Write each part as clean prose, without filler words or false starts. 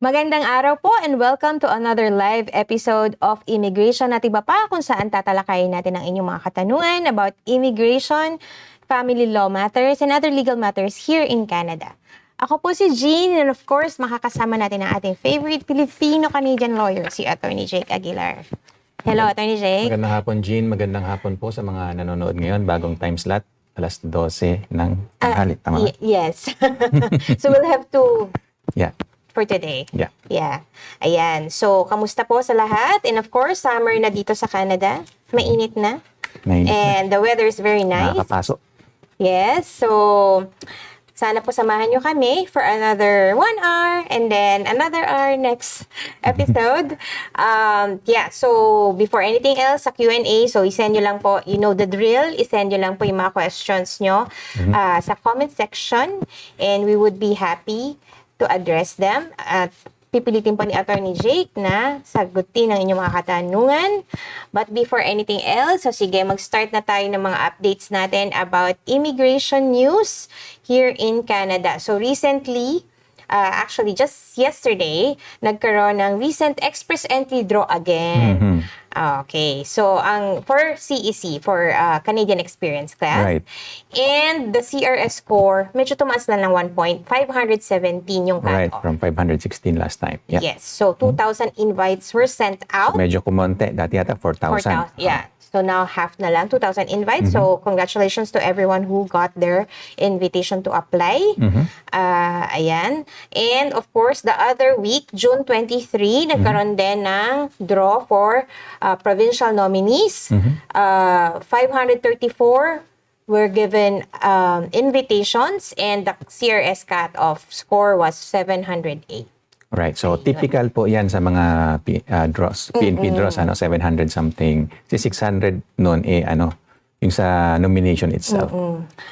Magandang araw po and welcome to another live episode of Immigration at iba pa kung saan tatalakayin natin ang inyong mga katanungan about immigration, family law matters, and other legal matters here in Canada. Ako po si Jean and of course makakasama natin ang ating favorite Filipino-Canadian lawyer, si Attorney Jake Aguilar. Hello, Attorney Jake. Magandang hapon, Jean. Magandang hapon po sa mga nanonood ngayon. Bagong time slot, alas 12 ng tanghali. Tama ba? Yes. So we'll have to... Yeah. For today. Yeah. Yeah. Ayan. So, kamusta po sa lahat? And of course, summer na dito sa Canada. Mainit na. Mainit na. And the weather is very nice. Nakakapasok. Yes. So, sana po samahan nyo kami for another 1 hour and then another hour next episode. Yeah. So, before anything else, sa Q&A, so isend nyo lang po, you know the drill, isend nyo lang po yung mga questions nyo sa comment section and we would be happy to address them at pipilitin po ni Attorney Jake na sagutin ang inyong mga katanungan. But before anything else, so sige, mag-start na tayo ng mga updates natin about immigration news here in Canada. So recently, actually just yesterday, nagkaroon ng recent express entry draw again. Okay, so ang for CEC, for Canadian Experience Class, Right. and the CRS score, medyo tumaas lang ng 1 point, 517 yung Right, cut-off. from 516 last time. Yeah. Yes, so 2,000 invites were sent out. Medyo kumonte. Dati yata 4,000. Yeah. So now half na lang, 2,000 invites. So congratulations to everyone who got their invitation to apply. Ayan. And of course, the other week, June 23, nagkaroon din ng draw for provincial nominees. 534 were given invitations and the CRS cut-off score was 708. Right. So, typical po yan sa mga draws, PNP draws, 700 something. Si 600 noon, yung sa nomination itself.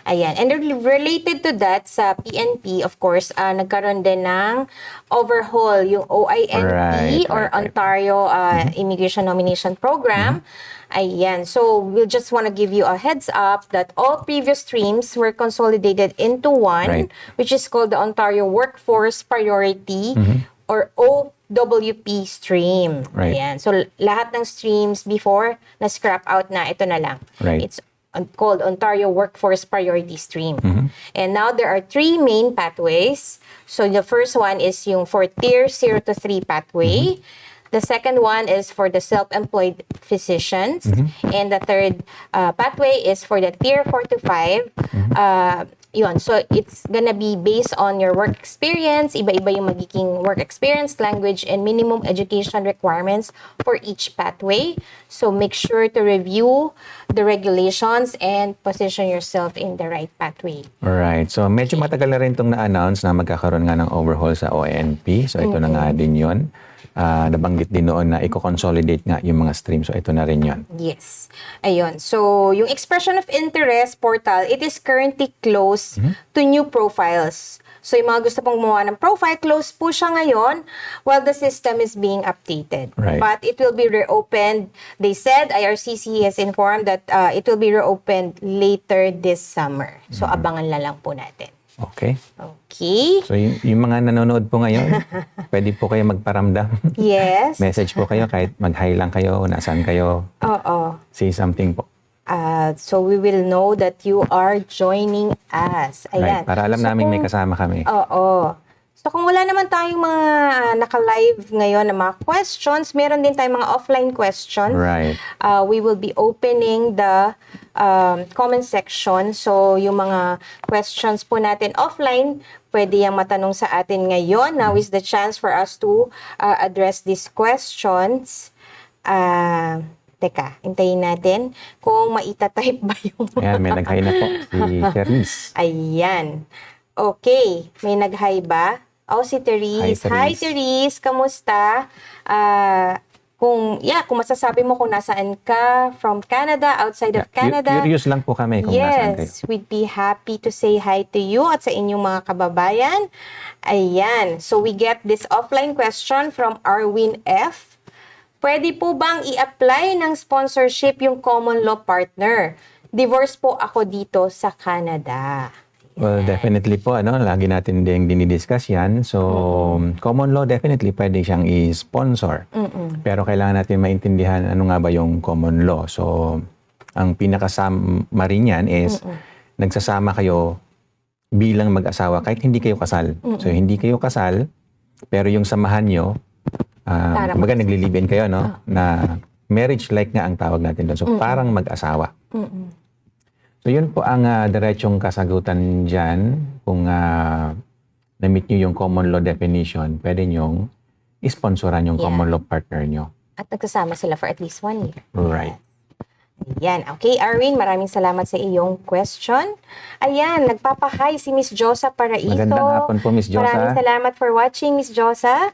Ayan. And related to that, sa PNP, of course, nagkaroon din ng overhaul yung OINP or Ontario Immigration Nomination Program. Ayan. So, we'll just want to give you a heads up that all previous streams were consolidated into one, which is called the Ontario Workforce Priority or OWP stream. Right. Ayan. So, lahat ng streams before, na-scrap out na. Ito na lang. Right. It's called Ontario Workforce Priority Stream. And now there are 3 main pathways. So the first one is yung for Tier 0 to 3 pathway. The second one is for the self-employed physicians. And the third pathway is for the Tier 4 to 5. Yun. So, it's gonna be based on your work experience. Iba-iba yung magiging work experience, language, and minimum education requirements for each pathway. So, make sure to review the regulations and position yourself in the right pathway. Alright. So, medyo matagal na rin itong na-announce na magkakaroon nga ng overhaul sa ONP. So, ito na nga din yun. Nabanggit din noon na i-consolidate nga yung mga stream. So, ito na rin yun. Yes. Ayun. So, yung expression of interest portal, it is currently closed to new profiles. So, yung mga gusto pong gumawa ng profile, close po siya ngayon while the system is being updated. Right. But it will be reopened. They said, IRCC has informed that it will be reopened later this summer. So, abangan na lang po natin. Okay. Okay. So, yung mga nanonood po ngayon, pwede po kayo magparamdam. Yes. Message po kayo kahit mag-hi lang kayo, nasaan kayo. Oo. Say something po. So we will know that you are joining us. Ayan. Right. Para alam namin may kasama kami. Oo. So kung wala naman tayong mga naka-live ngayon na mga questions, meron din tayong mga offline questions. Right. We will be opening the comment section. So yung mga questions po natin offline, pwede yung matanong sa atin ngayon. Now is the chance for us to address these questions. Teka, hintayin natin kung maitatype ba yung... Ayan, may nag-hi na po. Si Therese. Ayan. Okay. May nag-hi ba? Oh, si Therese. Hi, Therese. Kamusta? Kung masasabi mo kung nasaan ka, from Canada, outside of Canada. Curious lang po kami kung nasaan kayo. Yes, we'd be happy to say hi to you at sa inyong mga kababayan. Ayan. So, we get this offline question from Arwin F. Pwede po bang i-apply ng sponsorship yung common law partner? Divorce po ako dito sa Canada. Well, definitely po, lagi natin ding dinidiscuss yan. So, common law, definitely pwede siyang i-sponsor. Pero kailangan natin maintindihan ano nga ba yung common law. So, ang pinakasama rin yan is, nagsasama kayo bilang mag-asawa kahit hindi kayo kasal. So, hindi kayo kasal, pero yung samahan nyo, kumbaga nagli-live-in kayo, na marriage-like nga ang tawag natin doon. So, parang mag-asawa. So, yun po ang diretsong kasagutan dyan. Kung na-meet nyo yung common law definition, pwede nyong isponsoran yung common law partner nyo. At nagsasama sila for at least 1 year. Right. Ayan. Okay, Arwin, maraming salamat sa iyong question. Ayan, nagpapahay si Miss Josa Paraiso. Magandang hapon po, Miss Josa. Maraming salamat for watching, Miss Josa.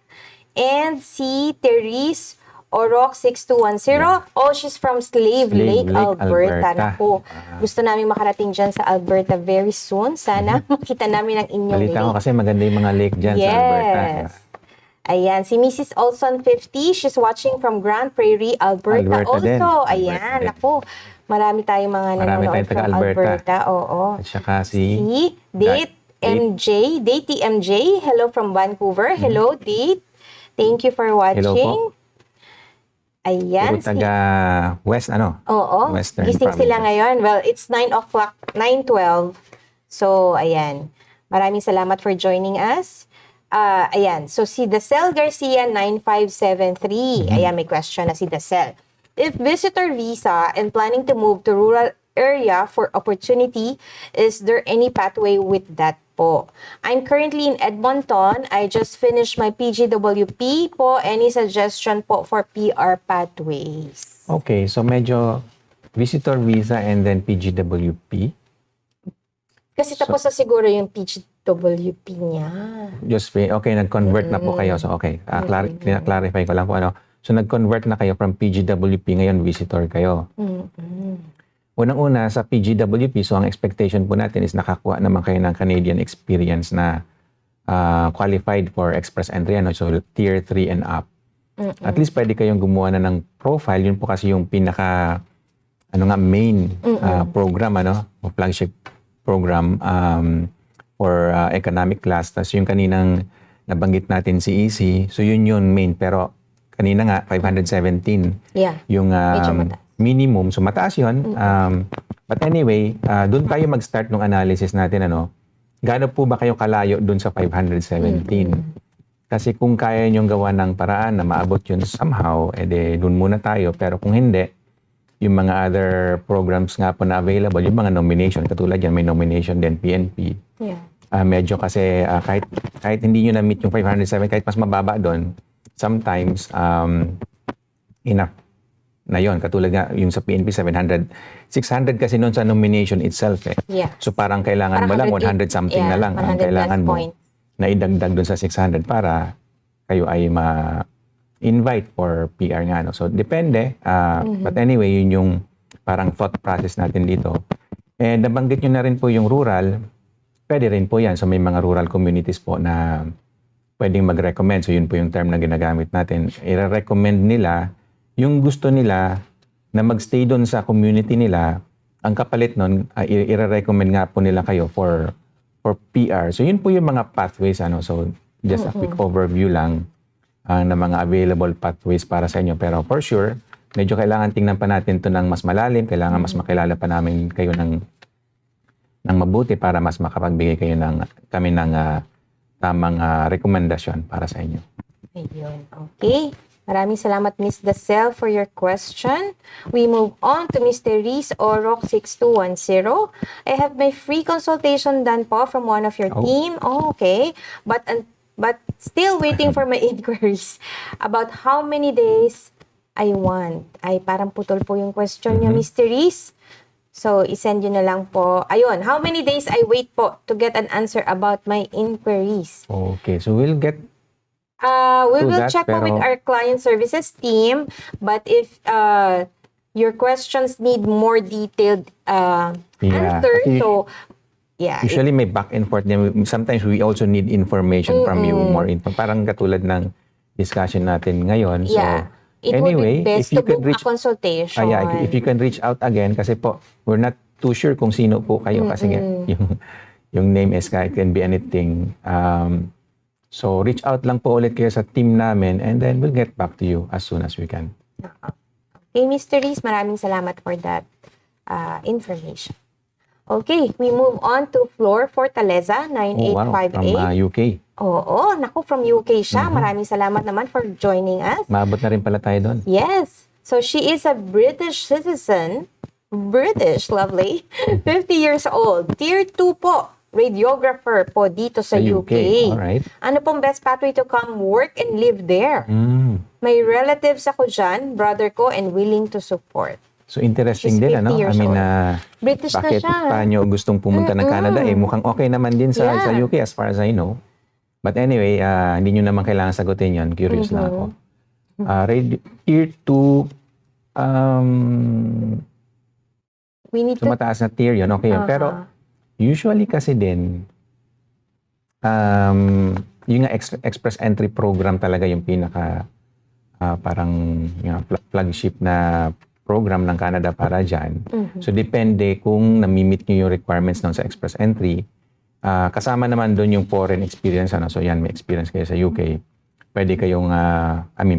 And si Therese Orok 6210. Oh, she's from Slave Lake, Alberta. Naku, gusto namin makarating dyan sa Alberta very soon. Sana makita namin ang inyong Balita ko lake. kasi maganda yung mga lake dyan sa Alberta. Ayan, si Mrs. Olson 50, she's watching from Grand Prairie, Alberta also. Din. Ayan, ako. Marami tayong mga nanonood from Alberta. Oo. At saka si Date TMJ, hello from Vancouver. Hello, Date. Thank you for watching. Hello po. Ayan. Puro taga West, Oo. Western Gising sila provinces. ngayon. Well, it's 9 o'clock, 9:12. So, ayan. Maraming salamat for joining us. Ayan. So, si Dacel Garcia 9573. Ayan, may question na si Dacel. If visitor visa and planning to move to rural area for opportunity, is there any pathway with that po? I'm currently in Edmonton. I just finished my PGWP po. Any suggestion po for PR pathways? Okay, so medyo visitor visa and then PGWP. Kasi tapos na siguro yung PGWP niya. Okay, nag-convert na po kayo. So okay, clarify ko lang po So nag-convert na kayo from PGWP, ngayon visitor kayo. Unang-una sa PGWP, so ang expectation po natin is nakakuha naman kayo ng Canadian experience na qualified for express entry, so tier 3 and up. At least pwede kayong gumawa na ng profile, yun po kasi yung pinaka main program, flagship program for economic class. Tapos yung kaninang nabanggit natin si EC, so yun main, pero kanina nga 517 yung minimum, so mataas yun. But anyway, doon tayo mag-start ng analysis natin, gaano po ba kayo kalayo doon sa 517? Kasi kung kaya nyong gawa ng paraan na maabot yun somehow, edi doon muna tayo. Pero kung hindi, yung mga other programs nga po na available, yung mga nomination, katulad yan, may nomination din, PNP. Medyo kasi kahit hindi nyo na-meet yung 507, kahit mas mababa doon, sometimes enough na yon, katulad nga yung sa PNP 700. 600 kasi noon sa nomination itself . So parang kailangan mo lang 100 something na lang ang kailangan mo na idagdag doon sa 600 para kayo ay ma-invite for PR nga. So depende. But anyway, yun yung parang thought process natin dito. And nabanggit nyo na rin po yung rural. Pwede rin po yan. So may mga rural communities po na pwedeng mag-recommend. So yun po yung term na ginagamit natin. I-recommend nila yung gusto nila na magstay doon sa community nila. Ang kapalit nun, i-recommend nga po nila kayo for PR. So yun po yung mga pathways. So just a quick overview lang ng mga available pathways para sa inyo. Pero for sure, medyo kailangan tingnan pa natin to ng mas malalim. Kailangan mas makilala pa namin kayo ng mabuti para mas makapagbigay kayo kami ng tamang rekomendasyon para sa inyo. Ayun. Okay. Maraming salamat, Miss Dacel, for your question. We move on to Ms. Therese Orok 6210. I have my free consultation done po from one of your team. Oh, okay. But still waiting for my inquiries about how many days I want. Ay, parang putol po yung question niya, Ms. Therese. So, isend yun na lang po. Ayun, how many days I wait po to get an answer about my inquiries? Okay, so we'll get we will check po with our client services team, but if your questions need more detailed answer, so usually may back and forth. Sometimes we also need information from you, more info. Parang katulad ng discussion natin ngayon. So it anyway, would be best if you to could book reach a consultation. If you can reach out again, kasi po we're not too sure kung sino po kayo kasi Yung name is it can be anything. So reach out lang po ulit kayo sa team namin and then we'll get back to you as soon as we can. Okay, Mr. Reese, maraming salamat for that information. Okay, we move on to Flor Fortaleza, Oh, wow. From 9858. UK. Oo, naku, from UK siya. Maraming salamat naman for joining us. Maabot na rin pala tayo doon. Yes. So she is a British citizen. British, lovely. 50 years old. Tier 2 po. Radiographer po dito sa UK. Alright. Ano pong best pathway to come work and live there? May relatives ako dyan, brother ko, and willing to support. So interesting She's din, 50 years old. British na bakit siya. pa nyo gustong pumunta ng Canada? Mukhang okay naman din sa Yeah. UK as far as I know. But anyway, hindi nyo naman kailangan sagutin yon. Curious lang ako. Tier 2, We need so to... mataas na tier yun. Okay yun. Pero usually kasi din, yung nga express entry program talaga yung pinaka parang flagship na program ng Canada para dyan. So depende kung namimit nyo yung requirements ng sa express entry. Kasama naman doon yung foreign experience. So yan, may experience kayo sa UK. Pwede kayong,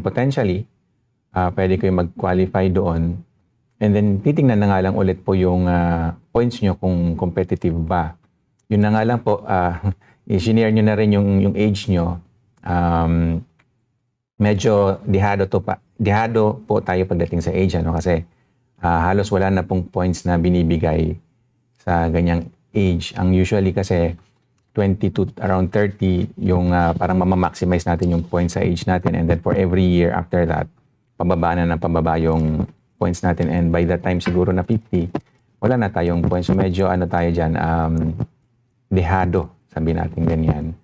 potentially, pwede kayong mag-qualify doon. And then titingnan na nga lang ulit po yung points nyo kung competitive ba. Yun na nga lang po, i-share nyo na rin yung age nyo. Medyo dihado po tayo pagdating sa age, kasi halos wala na pong points na binibigay sa ganyang age. Ang usually kasi 20 to around 30 yung parang mamamaximize natin yung points sa age natin, and then for every year after that, pababa na ng pababa yung points natin, and by that time siguro na 50, wala na tayong points. So medyo tayo dyan, dehado, sabi natin ganyan.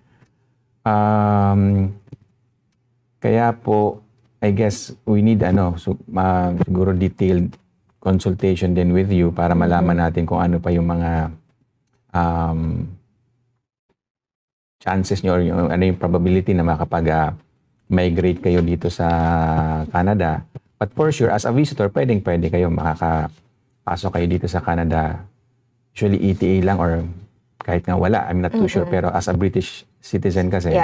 Kaya po, I guess we need siguro detailed consultation din with you para malaman natin kung ano pa yung mga chances nyo or ano yung probability na makapag-migrate kayo dito sa Canada. But for sure, as a visitor, pwede kayo makakapasok kayo dito sa Canada. Usually ETA lang or kahit nga wala, I'm not too sure. Pero as a British citizen kasi,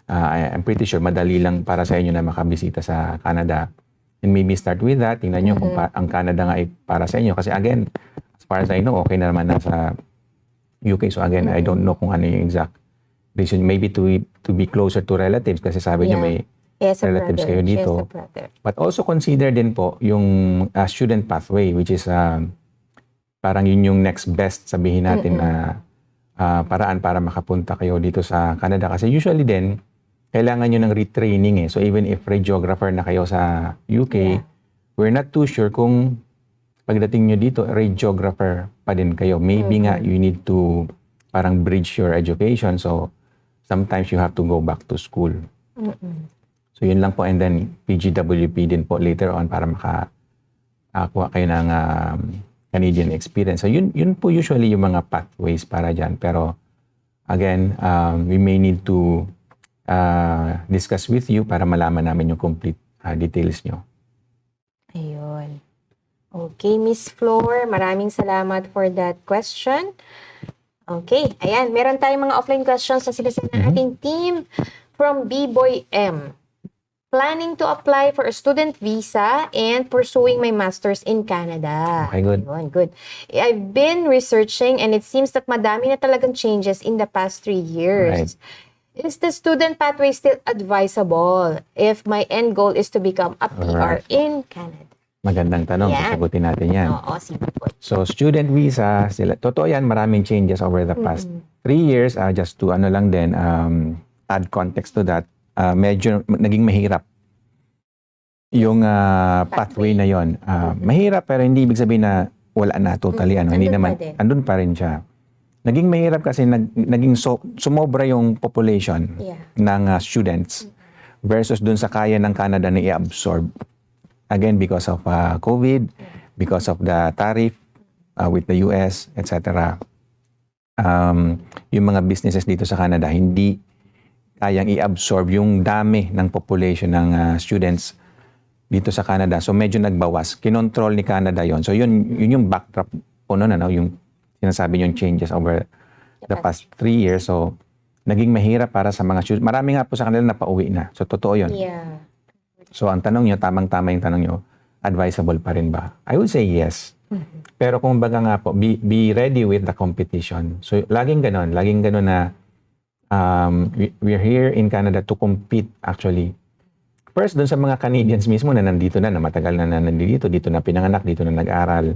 I'm pretty sure madali lang para sa inyo na makabisita sa Canada. And maybe start with that. Tingnan nyo kung ang Canada nga ay para sa inyo. Kasi again, as far as I know, okay na naman na sa UK. So again, I don't know kung ano yung exact reason. Maybe to be closer to relatives kasi sabi nyo may relatives kayo dito. But also consider din po yung student pathway, which is parang yun yung next best, sabihin natin na paraan para makapunta kayo dito sa Canada. Kasi usually din, kailangan nyo ng retraining . So even if radiographer na kayo sa UK, we're not too sure kung pagdating nyo dito, radiographer pa din kayo. Maybe nga you need to parang bridge your education. So sometimes you have to go back to school. So yun lang po, and then PGWP din po later on para makakuha kayo ng Canadian experience. So yun po usually yung mga pathways para dyan. Pero again, we may need to discuss with you para malaman namin yung complete details nyo. Ayun. Okay, Miss Flor, maraming salamat for that question. Okay, ayan, meron tayong mga offline questions na sinasabi ng ating team from B-Boy M. Planning to apply for a student visa and pursuing my master's in Canada. Okay, good. Ayun, good. I've been researching and it seems that madami na talagang changes in the past 3 years. Right. Is the student pathway still advisable if my end goal is to become a PR in Canada? Magandang tanong. Yan. Sasagutin natin yan. Oo, sige po. So student visa, totoo yan, maraming changes over the past 3 years. Just to add context to that, medyo naging mahirap yung pathway na yon. Mahirap pero hindi ibig sabihin na wala na totally. Hindi naman, andun pa rin siya. Naging mahirap kasi naging sumobra yung population ng students versus dun sa kaya ng Canada na i-absorb. Again, because of COVID, because of the tariff with the US, etc. Yung mga businesses dito sa Canada hindi kayang i-absorb yung dami ng population ng students dito sa Canada. So medyo nagbawas. Kinontrol ni Canada yon. So yun yung backdrop po noon, yung sinasabi yung changes over the past 3 years. So, naging mahirap para sa mga students. Marami nga po sa kanila na pauwi na. So, totoo yun. Yeah. So, ang tanong nyo, tamang-tama yung tanong nyo, advisable pa rin ba? I would say yes. Pero kung baga nga po, be ready with the competition. So, laging ganon na we're here in Canada to compete actually. First, dun sa mga Canadians mismo na nandito na matagal na nandito, dito na pinanganak, dito na nag-aral.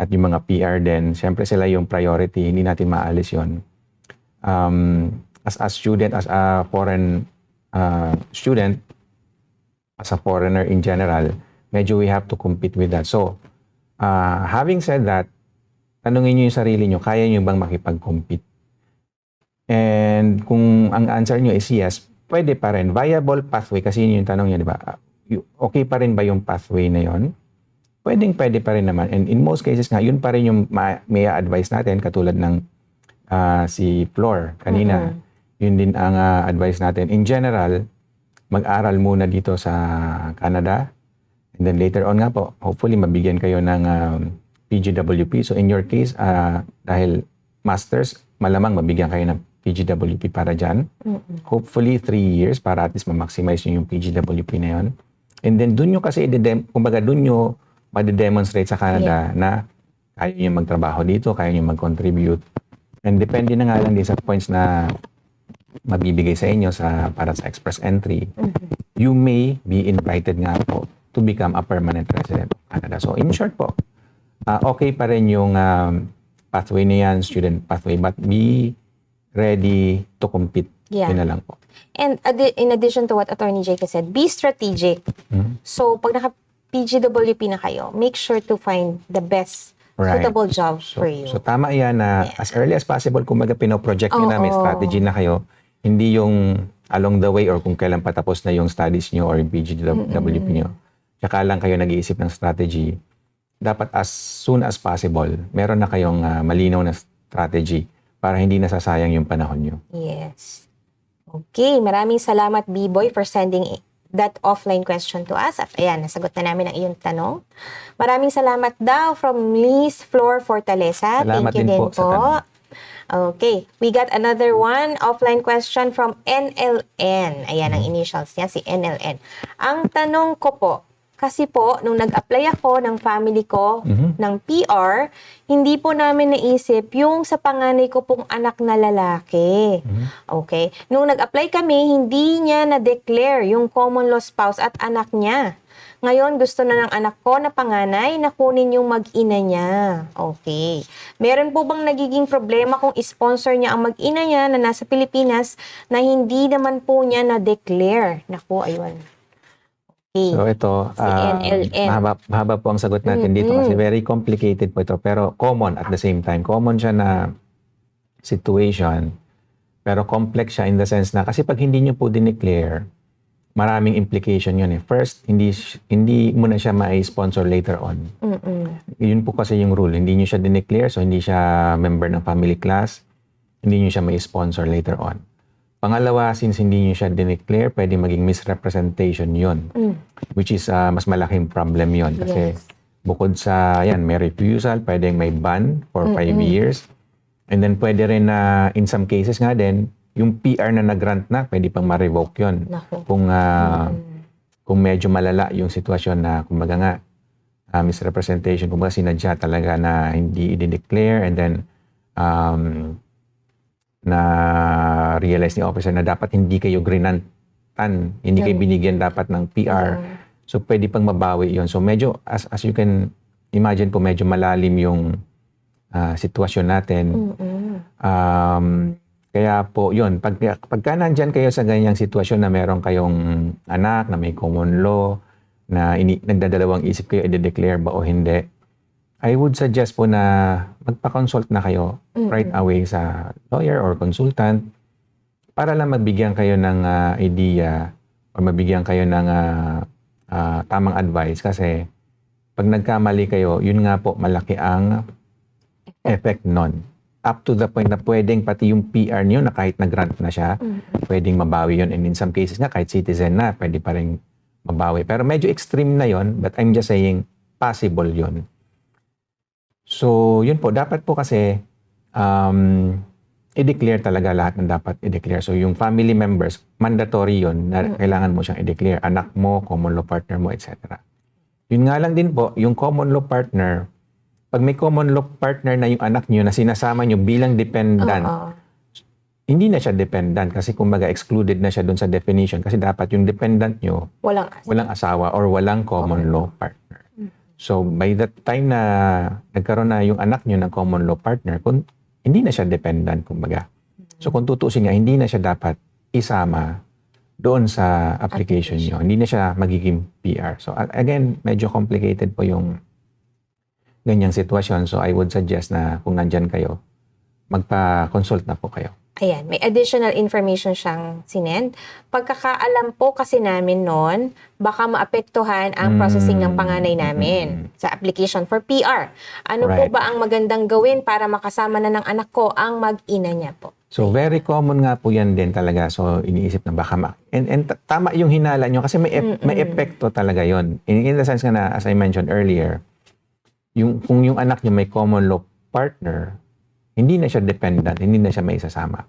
At yung mga PR din, siyempre sila yung priority, hindi natin maalis yun. As a student, as a foreign student, as a foreigner in general, medyo we have to compete with that. So, having said that, tanungin nyo yung sarili nyo, kaya nyo bang makipag-compete? And kung ang answer nyo is yes, pwede pa rin. Viable pathway, kasi yun yung tanong nyo, di ba? Okay pa rin ba yung pathway na yun? Pwede pa rin naman. And in most cases nga, yun pa rin yung may advice natin, katulad ng si Flor kanina. Yun din ang advice natin. In general, mag-aral muna dito sa Canada. And then later on nga po, hopefully mabigyan kayo ng PGWP. So in your case, dahil masters, malamang mabigyan kayo ng PGWP para dyan. Hopefully 3 years para at least ma-maximize nyo yung PGWP na yun. And then dun nyo kasi, kumbaga dun nyo ma-demonstrate sa Canada na kaya nyo magtrabaho dito, kaya nyo mag-contribute. And depende na nga lang din sa points na mabibigay sa inyo para sa express entry. You may be invited nga po to become a permanent resident of Canada. So in short po, okay pa rin yung pathway na yan, student pathway, but be ready to compete. Yeah. Yun na lang po. And in addition to what Attorney Jake said, be strategic. So, pag naka-PGWP na kayo, make sure to find the best suitable job for you. So, tama yan na as early as possible, kung pino-project nyo na may strategy na kayo, hindi yung along the way or kung kailan patapos na yung studies nyo or yung PGWP nyo. Tsaka lang kayo nag-iisip ng strategy. Dapat as soon as possible, meron na kayong malinaw na strategy para hindi nasasayang yung panahon nyo. Yes. Okay, maraming salamat B-Boy for sending that offline question to us. At ayan, nasagot na namin ang iyong tanong. Maraming salamat daw from Liz Flor Fortaleza. Salamat Thank you din din po sa tanong. Okay, we got another one offline question from NLN. Ayan ang initials niya, si NLN. Ang tanong ko po, kasi po, nung nag-apply ako ng family ko ng PR, hindi po namin naisip yung sa panganay ko pong anak na lalaki. Okay? Nung nag-apply kami, hindi niya na-declare yung common law spouse at anak niya. Ngayon, gusto na ng anak ko na panganay na kunin yung mag-ina niya. Okay. Meron po bang nagiging problema kung sponsor niya ang mag-ina niya na nasa Pilipinas na hindi naman po niya na-declare? Naku, ayun. So ito, NLN. mahaba po ang sagot natin dito kasi very complicated po ito. Pero common at the same time. Common siya na situation. Pero complex siya in the sense na kasi pag hindi nyo po dineclare, maraming implication yun eh. First, hindi mo na siya ma-sponsor later on. Yun po kasi yung rule. Hindi nyo siya dineclare, so hindi siya member ng family class. Hindi nyo siya ma-sponsor later on. Pangalawa, since hindi nyo siya dineclare, pwede maging misrepresentation yun. Which is mas malaking problem yun. Kasi bukod sa, may refusal, pwedeng may ban for 5 years. And then pwede rin na, in some cases nga din, yung PR na nag-grant na, pwede pang ma-revoke yun. Kung medyo malala yung sitwasyon na, kumbaga nga, misrepresentation, kumbaga sinadya talaga na hindi i-declare and then, na realize ni officer na dapat hindi kayo grantan, hindi kayo binigyan dapat ng PR. So, pwede pang mabawi yon. So, medyo, as you can imagine po, medyo malalim yung sitwasyon natin. Kaya po, yun, pagka nandyan kayo sa ganyang sitwasyon na meron kayong anak, na may common law, na nagdadalawang isip kayo, i-declare ba o hindi, I would suggest po na magpa-consult na kayo right away sa lawyer or consultant para lang magbigyan kayo ng idea or mabigyan kayo ng tamang advice kasi pag nagkamali kayo, yun nga po malaki ang effect nun. Up to the point na pwedeng pati yung PR niyo na kahit nag-grant na siya, pwedeng mabawi yun. And in some cases nga, kahit citizen na, pwede pa rin mabawi. Pero medyo extreme na yun, but I'm just saying, possible yun. So, yun po. Dapat po kasi, i-declare talaga lahat ng dapat i-declare. So yung family members, mandatory yun na kailangan mo siyang i-declare. Anak mo, common law partner mo, etc. Yun nga lang din po, yung common law partner, pag may common law partner na yung anak niyo na sinasama niyo bilang dependent, hindi na siya dependent kasi kumbaga excluded na siya dun sa definition kasi dapat yung dependent niyo walang asawa or walang common law partner. So by that time na nagkaroon na yung anak niyo ng common law partner, hindi na siya dependent, kumbaga. So kung tutuusin nga, hindi na siya dapat isama doon sa application nyo. Hindi na siya magiging PR. So again, medyo complicated po yung ganyang sitwasyon. So I would suggest na kung nandyan kayo, magpa-consult na po kayo. Ayan, may additional information siyang sinend. Pagkakaalam po kasi namin noon, baka maapektuhan ang processing ng panganay namin sa application for PR. Ano po ba ang magandang gawin para makasama na ng anak ko ang mag-ina niya po? So very common nga po yan din talaga. So iniisip na baka and tama yung hinala nyo kasi may epekto talaga yon. In the sense nga na, as I mentioned earlier, kung yung anak nyo may common law partner, hindi na siya dependent, hindi na siya maisasama.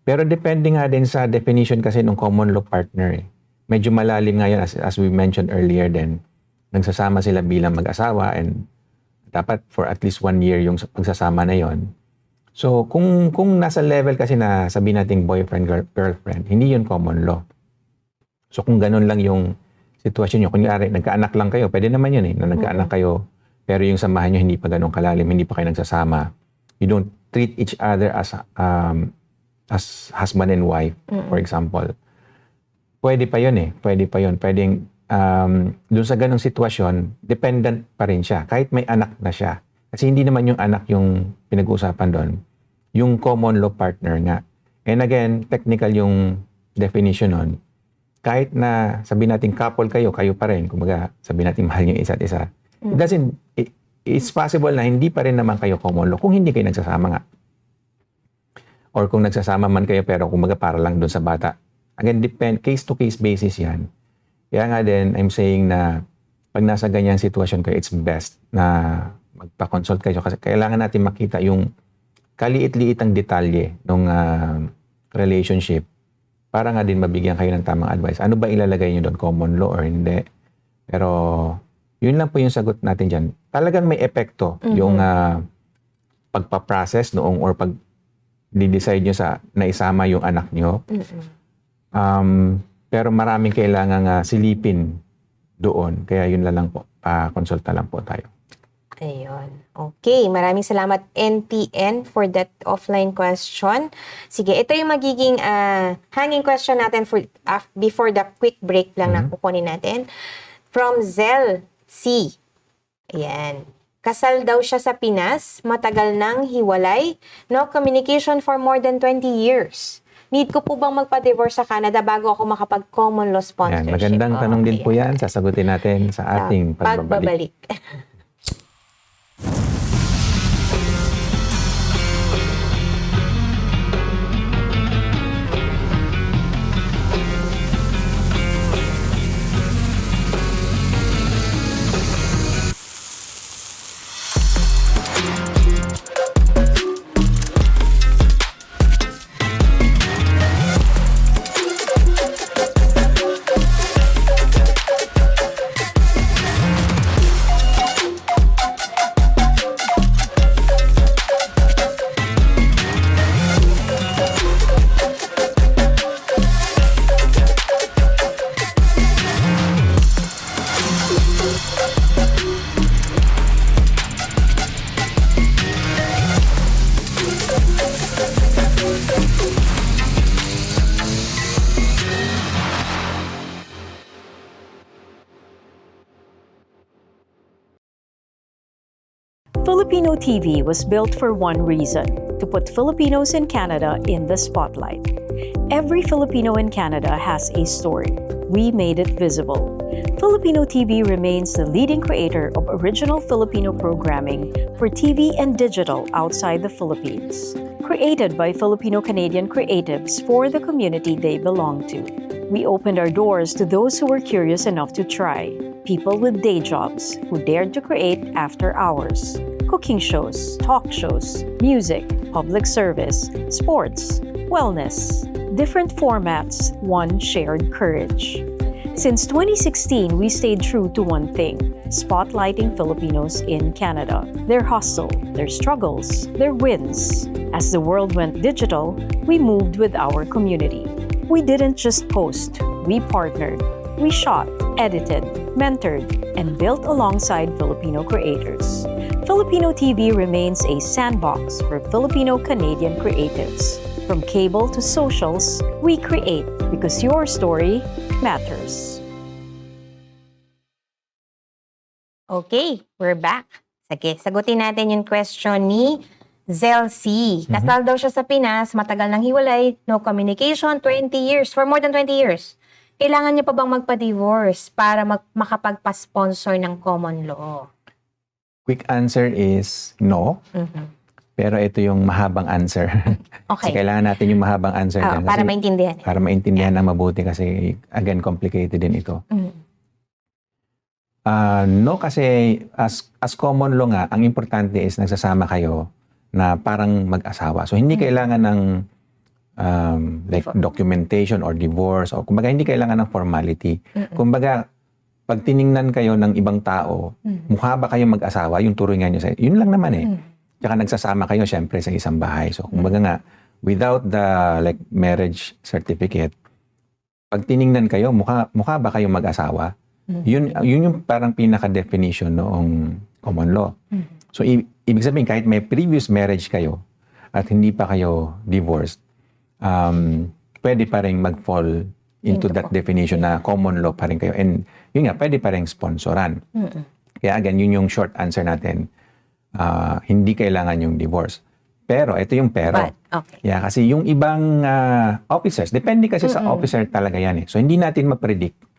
Pero depende nga din sa definition kasi ng common law partner. Medyo malalim nga yan as we mentioned earlier din. Nagsasama sila bilang mag-asawa and dapat for at least 1 year yung pagsasama na yon. So kung nasa level kasi na sabihin nating boyfriend, girlfriend, hindi yun common law. So kung ganun lang yung sitwasyon nyo, kunyari nagkaanak lang kayo, pwede naman yun na nagkaanak kayo, pero yung samahan nyo hindi pa ganun kalalim, hindi pa kayo nagsasama. You don't treat each other as husband and wife, for example. Pwede pa yun Pwede pa yun. Pwedeng, doon sa ganong sitwasyon, dependent pa rin siya. Kahit may anak na siya. Kasi hindi naman yung anak yung pinag-uusapan doon. Yung common law partner nga. And again, technical yung definition nun. Kahit na sabihin natin couple kayo pa rin. Kumbaga, sabihin natin mahal niyo isa't isa. It's possible na hindi pa rin naman kayo common law kung hindi kayo nagsasama nga. Or kung nagsasama man kayo pero kumbaga para lang doon sa bata. Again, case-to-case basis yan. Kaya nga din, I'm saying na pag nasa ganyang sitwasyon kayo, it's best na magpa-consult kayo kasi kailangan natin makita yung kaliit-liitang detalye ng relationship para nga din mabigyan kayo ng tamang advice. Ano ba ilalagay nyo doon? Common law or hindi? Pero yun lang po yung sagot natin dyan. Talagang may epekto yung pagpa-process noong or pag di-decide nyo sa naisama yung anak nyo. Pero maraming kailangang silipin doon. Kaya yun lang po. Konsulta lang po tayo. Ayun. Okay. Maraming salamat NTN for that offline question. Sige, ito yung magiging hanging question natin before the quick break lang na kukunin natin. From Zel C. Ayan. Kasal daw siya sa Pinas, matagal nang hiwalay, no communication for more than 20 years. Need ko po bang magpa-divorce sa Canada bago ako makapag-common law sponsorship? Yan, magandang tanong din po yan. Sasagutin natin sa ating pagbabalik. Filipino TV was built for one reason: to put Filipinos in Canada in the spotlight. Every Filipino in Canada has a story. We made it visible. Filipino TV remains the leading creator of original Filipino programming for TV and digital outside the Philippines. Created by Filipino-Canadian creatives for the community they belong to. We opened our doors to those who were curious enough to try. People with day jobs who dared to create after hours. Cooking shows, talk shows, music, public service, sports, wellness. Different formats, one shared courage. Since 2016, we stayed true to one thing, spotlighting Filipinos in Canada, their hustle, their struggles, their wins. As the world went digital, we moved with our community. We didn't just post, we partnered. We shot, edited, mentored, and built alongside Filipino creators. Filipino TV remains a sandbox for Filipino-Canadian creatives. From cable to socials, we create because your story matters. Okay, we're back. Sige, sagutin natin yung question ni Zelcy. Kasal daw siya sa Pinas, matagal nang hiwalay, no communication, 20 years, for more than 20 years. Kailangan niya pa bang magpa-divorce para makapagpa-sponsor ng common law? Quick answer is no. Pero ito yung mahabang answer. Okay. Kasi kailangan natin yung mahabang answer dyan. Para Kasi maintindihan. para maintindihan ng mabuti kasi, again, complicated din ito. No, kasi as common law nga, ang importante is nagsasama kayo na parang mag-asawa. So, hindi kailangan ng like documentation or divorce o kumbaga hindi kailangan ng formality. Kumbaga, pag tiningnan kayo ng ibang tao, mukha ba kayong mag-asawa? Yung turingan nyo sa yun lang naman eh. Tsaka nagsasama kayo syempre sa isang bahay. So, kumbaga nga, without the like marriage certificate, pag tiningnan kayo, mukha ba kayong mag-asawa? Yun yung parang pinaka-definition noong common law. So, ibig sabihin, kahit may previous marriage kayo at hindi pa kayo divorced, pwede pa rin mag-fall into that definition na common law pa rin kayo. And yun nga, pwede pa rin sponsoran. Kaya again, yun yung short answer natin. Hindi kailangan yung divorce. Pero, ito yung pero. But, okay. Yeah, kasi yung ibang officers, depende kasi sa officer talaga yan eh. So, hindi natin ma-predict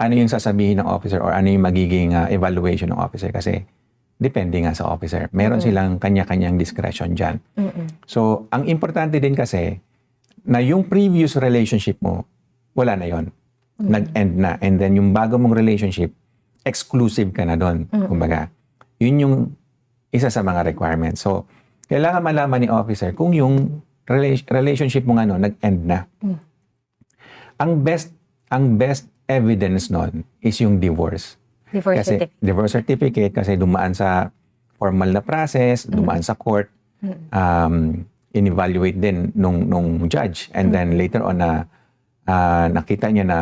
ano yung sasabihin ng officer or ano yung magiging evaluation ng officer kasi depende nga sa officer. Meron silang kanya-kanyang discretion dyan. So, ang importante din kasi na yung previous relationship mo, wala na yon. Nag-end na. And then yung bago mong relationship, exclusive ka na doon. Kumbaga, yun yung isa sa mga requirements. So, kailangan malaman ni officer kung yung relationship mo nag-end na. Ang best evidence nun is yung divorce. Divorce certificate kasi dumaan sa formal na process, dumaan sa court, in-evaluate din nung judge. And then later on nakita niya na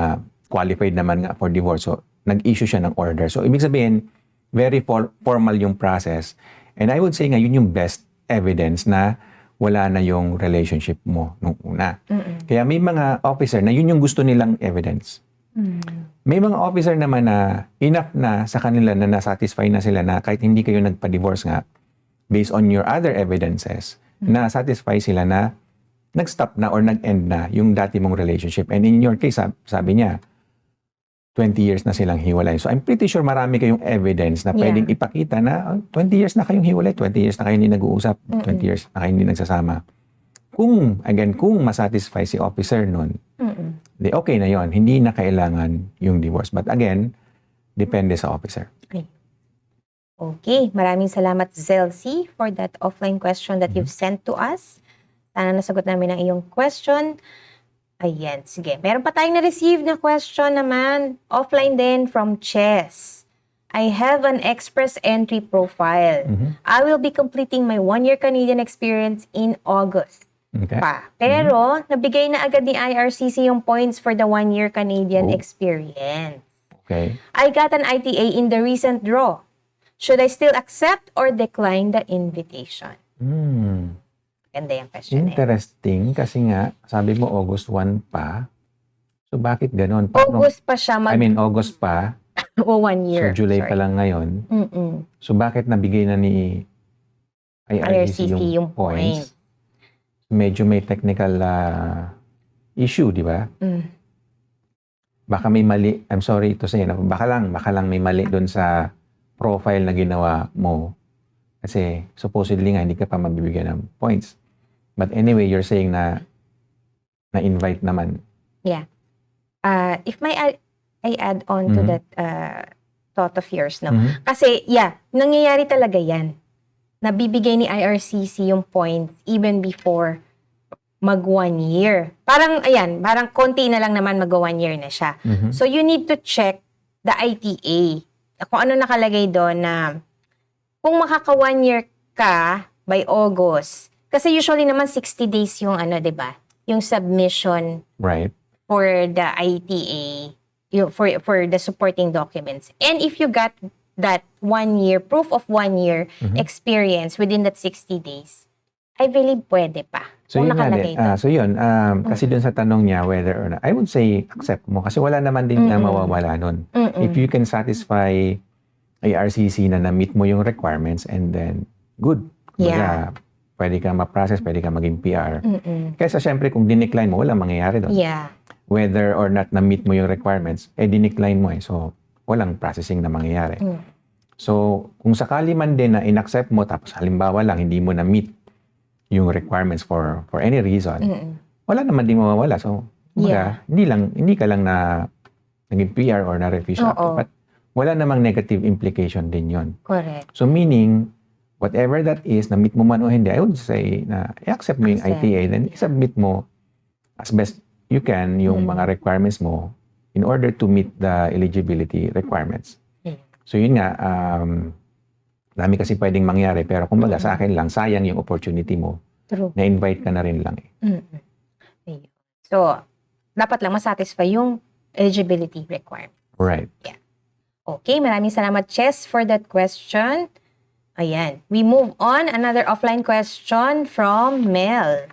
qualified naman nga for divorce. So, nag-issue siya ng order. So, ibig sabihin, very formal yung process. And I would say nga, yun yung best evidence na wala na yung relationship mo nung una. Kaya may mga officer na yun yung gusto nilang evidence. May mga officer naman na enough na sa kanila na nasatisfy na sila na kahit hindi kayo nagpa-divorce nga, based on your other evidences, na satisfy sila na nag-stop na or nag-end na yung dati mong relationship. And in your case, sabi niya, 20 years na silang hiwalay. So I'm pretty sure marami kayong evidence na pwedeng ipakita na 20 years na kayong hiwalay, 20 years na kayo hindi nag-uusap, 20 years na kayo hindi nagsasama. Kung masatisfy si officer nun, di okay na yon, hindi na kailangan yung divorce. But again, depende sa officer. Okay, maraming salamat Zelcy for that offline question that you've sent to us. Sana nasagot namin ang iyong question. Ayan, sige. Meron pa tayong na-receive na question naman, offline din from Chess. I have an express entry profile. I will be completing my 1-year Canadian experience in August. Okay. Pero, nabigay na agad ni IRCC yung points for the 1-year Canadian experience. Okay. I got an ITA in the recent draw. Should I still accept or decline the invitation? Ganda yung question. Interesting kasi nga, sabi mo August 1 pa. So bakit ganon? August pa siya August pa. o 1 year. So July pa lang ngayon. So bakit nabigay na ni IRCC yung points? Medyo may technical issue, di ba? Baka may mali. I'm sorry to say, baka lang may mali doon sa profile na ginawa mo. Kasi supposedly nga, hindi ka pa mabibigyan ng points. But anyway, you're saying na invite naman. Yeah. If I add on to that thought of yours, no? Kasi, nangyayari talaga yan. nabibigay ni IRCC yung point even before mag 1 year. Parang, ayan, parang konti na lang naman mag 1 year na siya. So, you need to check the ITA. Kung ano nakalagay doon na kung makaka 1 year ka by August, kasi usually naman 60 days yung ano, 'di ba? Yung submission Right. for the ITA, for the supporting documents. And if you got that 1 year, proof of 1 year experience within that 60 days, I believe pwede pa. So Kung yun nga nakalagay din. doon. So yun, kasi dun sa tanong niya whether or not, I would say accept mo kasi wala naman din na mawawala nun. If you can satisfy IRCC na na-meet mo yung requirements and then good. Yeah. Pwede ka ma-process, pwede ka maging PR. Kaysa syempre kung dinecline mo, walang mangyayari doon. Yeah. Whether or not na-meet mo yung requirements, dinecline mo So, walang processing na mangyayari. So, kung sakali man din na in-accept mo, tapos halimbawa lang, hindi mo na-meet yung requirements for any reason, wala naman din mawawala. So, hindi ka lang na naging PR or na-refuse Oo. but wala namang negative implication din yon. Correct. So, meaning, whatever that is, na-meet mo man o hindi, I would say na i-accept mo yung Accept. ITA, then i-submit mo as best you can yung mga requirements mo in order to meet the eligibility requirements. So, yun nga, dami kasi pwedeng mangyari, pero kumbaga sa akin lang, sayang yung opportunity mo. True. Na-invite ka na rin lang eh. Ayun. So, dapat lang masatisfy yung eligibility requirement. Right. Okay, maraming salamat, Chess, for that question. Ayan. We move on. Another offline question from Mel.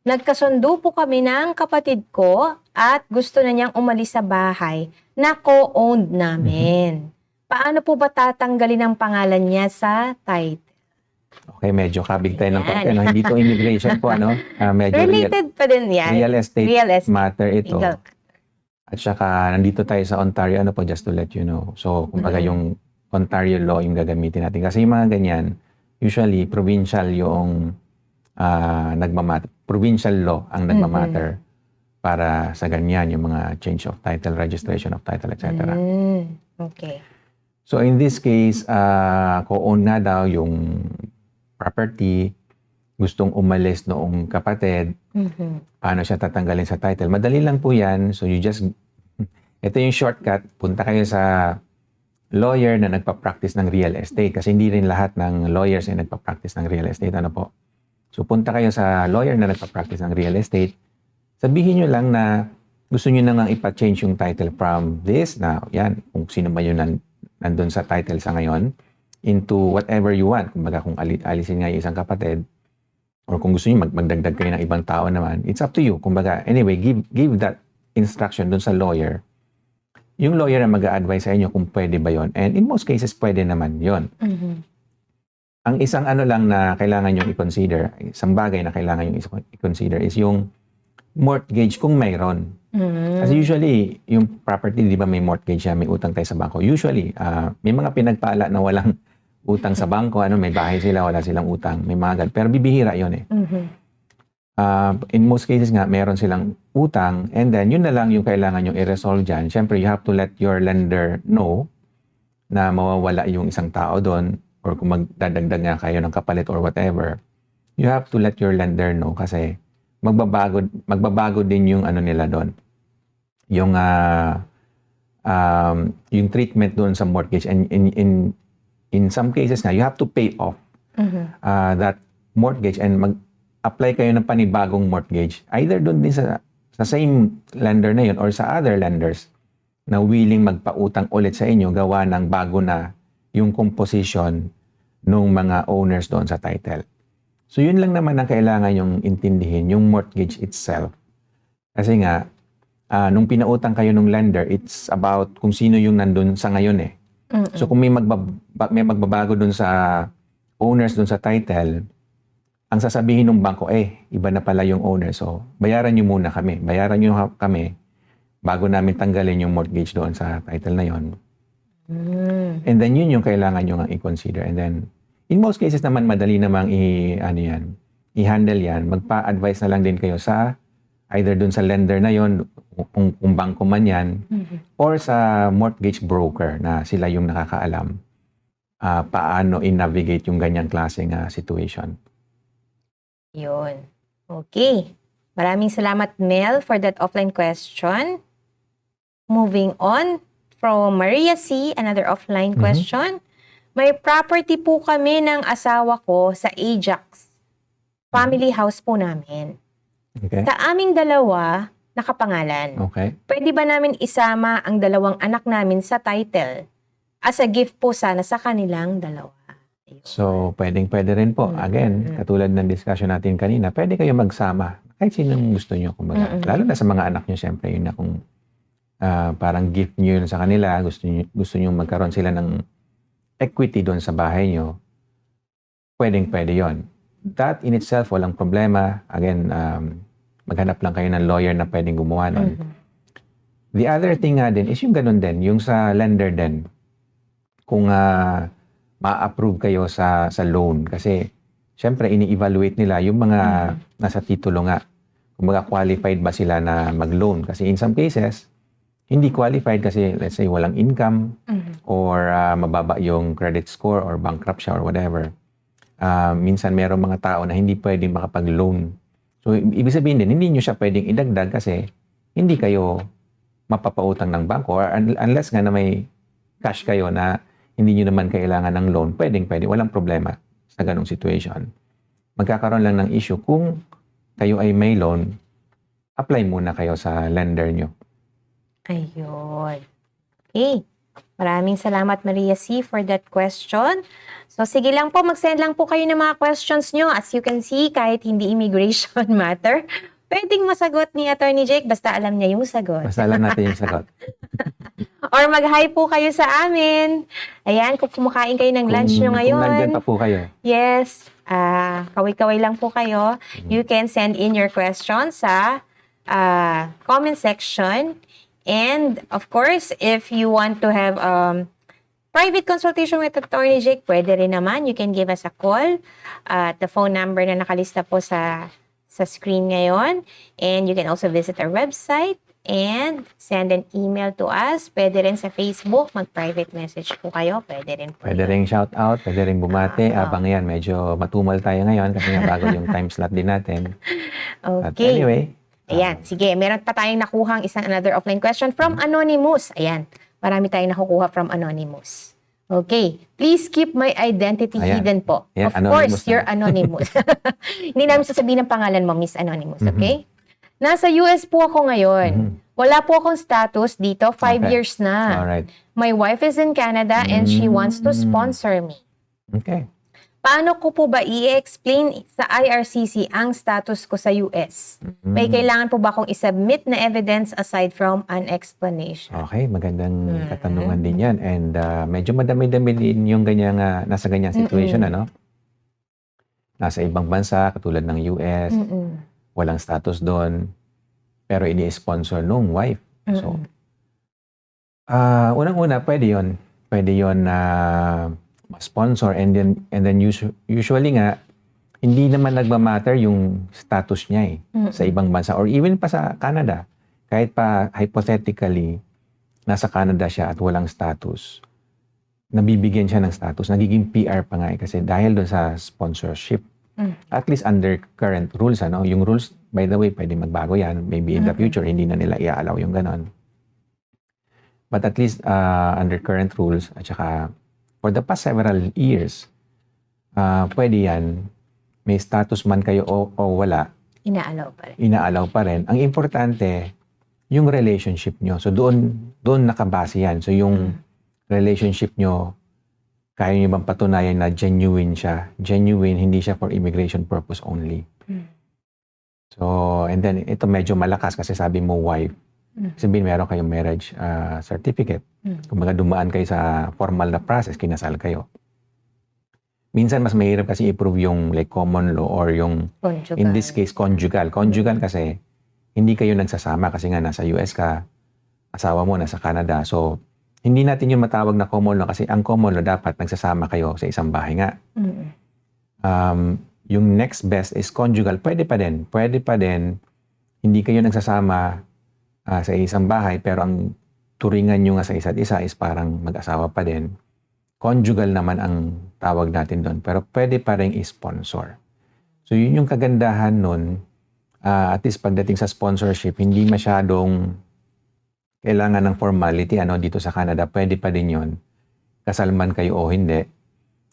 Nagkasundo po kami ng kapatid ko at gusto na niyang umalis sa bahay na co-owned namin. Paano po ba tatanggalin ang pangalan niya sa title? Okay, medyo kabig tayo ng Ayan. konti. Hindi to immigration po, medyo Related pa din yan. real estate Real estate. matter ito. Legal. At saka, nandito tayo sa Ontario, just to let you know. So, kumbaga yung Ontario law yung gagamitin natin. Kasi yung mga ganyan, usually, provincial yung nagmamatter. Provincial law ang nagmamatter para sa ganyan, yung mga change of title, registration of title, etc. Okay. So, in this case, co-own na daw yung property, gustong umalis noong kapatid, paano siya tatanggalin sa title? Madali lang po yan. So, ito yung shortcut. Punta kayo sa lawyer na nagpa-practice ng real estate. Kasi hindi rin lahat ng lawyers ay nagpa-practice ng real estate. Ano po? So, punta kayo sa lawyer na nagpa-practice ng real estate. Sabihin nyo lang na gusto nyo nang ipa-change yung title from this, na yan, kung sino ba yun nandun sa title sa ngayon, into whatever you want. Kumbaga, kung alisin nga yung isang kapatid, or kung gusto nyo magdagdag kayo ng ibang tao naman, it's up to you. Kumbaga, anyway, give that instruction dun sa lawyer. Yung lawyer na mag-a-advise sa inyo kung pwede ba yon. And in most cases, pwede naman yon. Ang isang lang na kailangan yung i-consider, isang bagay na kailangan yung i-consider is yung mortgage kung mayroon. Kasi usually, yung property, di ba may mortgage siya, may utang tayo sa bangko. Usually, may mga pinagpala na walang utang sa bangko, may bahay sila, wala silang utang, may mga ganun. Pero bibihira yun eh. In most cases nga, meron silang utang, and then yun na lang yung kailangan yung i-resolve dyan. Siyempre, you have to let your lender know na mawawala yung isang tao doon, or kung magdadagdag nga kayo ng kapalit or whatever, you have to let your lender know kasi magbabago din yung nila doon. Yung treatment doon sa mortgage, and in some cases nga, you have to pay off that mortgage and mag-apply kayo ng panibagong mortgage. Either doon din sa same lender na yun or sa other lenders na willing magpautang ulit sa inyo gawa ng bago na yung composition ng mga owners doon sa title. So yun lang naman ang kailangan yung intindihin, yung mortgage itself. Kasi nga, nung pinautang kayo ng lender, it's about kung sino yung nandun sa ngayon eh. So kung may magbabago dun sa owners dun sa title, ang sasabihin ng bangko, iba na pala yung owner. So bayaran nyo muna kami. Bayaran nyo kami bago namin tanggalin yung mortgage doon sa title na yon. And then yun yung kailangan nyo nga i-consider. And then, in most cases naman, madali namang i-handle yan. Magpa-advise na lang din kayo sa either dun sa lender na yon, kung bangko man yan, or sa mortgage broker na sila yung nakakaalam paano i-navigate yung ganyang klaseng situation. Yun. Okay. Maraming salamat, Mel, for that offline question. Moving on from Maria C, another offline question. May property po kami ng asawa ko sa Ajax. Family house po namin. Okay? Sa aming dalawa, nakapangalan. Okay. Pwede ba namin isama ang dalawang anak namin sa title as a gift po sana sa kanilang dalawa? Ayun. So, pwede rin po. Again, katulad ng discussion natin kanina, pwede kayo magsama. Kahit sinong gusto nyo. Kumbaga. Lalo na sa mga anak nyo, siyempre, yun na kung parang gift nyo yun sa kanila, gusto nyo magkaroon sila ng equity doon sa bahay nyo, pwede yon. That in itself, walang problema. Again, maghanap lang kayo ng lawyer na pwedeng gumawa nun. The other thing nga din is yung ganun din, yung sa lender din. Kung ma-approve kayo sa loan. Kasi, syempre, ini-evaluate nila yung mga nasa titulo nga. Kung qualified ba sila na mag-loan. Kasi in some cases, hindi qualified kasi, let's say, walang income or mababa yung credit score or bankrupt siya or whatever. Minsan, merong mga tao na hindi pwedeng makapag-loan. So, ibig sabihin din, hindi nyo siya pwedeng idagdag kasi hindi kayo mapapautang ng bangko or unless nga na may cash kayo na hindi nyo naman kailangan ng loan, pwede. Walang problema sa ganong situation. Magkakaroon lang ng issue kung kayo ay may loan, apply muna kayo sa lender nyo. Ayun. Okay. Maraming salamat, Maria C, for that question. So, sige lang po, mag-send lang po kayo ng mga questions nyo. As you can see, kahit hindi immigration matter, pwedeng masagot ni Attorney Jake, basta alam niya yung sagot. Basta alam natin yung sagot. Or mag-hi po kayo sa amin. Ayan, kung kumakain kayo ng lunch nyo ngayon. Kung nandyan pa po kayo. Yes, kaway-kaway lang po kayo. You can send in your questions sa comment section. And, of course, if you want to have private consultation with Attorney Jake, pwede rin naman. You can give us a call at the phone number na nakalista po sa screen ngayon. And you can also visit our website and send an email to us. Pwede rin sa Facebook, mag-private message po kayo. Pwede rin po. Pwede rin shout out, pwede rin bumate. Abang yan, medyo matumal tayo ngayon kasi nga bago yung time slot din natin. But Okay. anyway, Ayan, sige. Meron pa tayong nakuhang another offline question from Anonymous. Ayan, marami tayong nakukuha from Anonymous. Okay. Please keep my identity Ayan. hidden po. Ayan, Of anonymous course, you're anonymous. Hindi namin sasabihin ng pangalan mo, Miss Anonymous. Okay? Nasa US po ako ngayon. Wala po akong status dito. 5 Okay. years na. alright. My wife is in Canada and she wants to sponsor me. Okay. Paano ko po ba i-explain sa IRCC ang status ko sa US? May kailangan po ba akong isubmit na evidence aside from an explanation? Okay, magandang katanungan din yan. And medyo madami-dami din yung ganyang, nasa ganyang situation, ano? Nasa ibang bansa, katulad ng US, walang status doon, pero ini-sponsor nung wife. So, unang-una, pwede yon. Pwede yon na sponsor and then usually nga, hindi naman nagmamatter yung status niya sa ibang bansa or even pa sa Canada. Kahit pa hypothetically, nasa Canada siya at walang status, nabibigyan siya ng status, nagiging PR pa nga kasi dahil doon sa sponsorship. At least under current rules, ano? Yung rules, by the way, pwede magbago yan. Maybe in the future, hindi na nila i-allow yung ganon. But at least under current rules, at saka for the past several years, pwede yan, may status man kayo o wala, Inaalaw pa rin. inaalaw pa rin. Ang importante, yung relationship nyo. So doon nakabase yan. So yung relationship nyo, kaya nyo bang patunayan na genuine siya? Genuine, hindi siya for immigration purpose only. So, and then ito medyo malakas kasi sabi mo wife. Sabihin meron kayong marriage certificate. Kung dumaan kayo sa formal na process, kinasal kayo. Minsan mas mahirap kasi i-prove yung like common law or yung Conjugal. in this case conjugal. Conjugal kasi hindi kayo nagsasama kasi nga nasa US ka, asawa mo nasa Canada. So hindi natin yung matawag na common law kasi ang common law dapat nagsasama kayo sa isang bahay nga. Yung next best is conjugal. Pwede pa din. Pwede pa din hindi kayo nagsasama sa isang bahay pero ang turingan nyo nga sa isa't isa is parang mag-asawa pa din. conjugal naman ang tawag natin doon. Pero pwede pa rin i-sponsor. So yun yung kagandahan nun. At least pagdating sa sponsorship, hindi masyadong kailangan ng formality dito sa Canada. Pwede pa din yun. Kasal man kayo o hindi.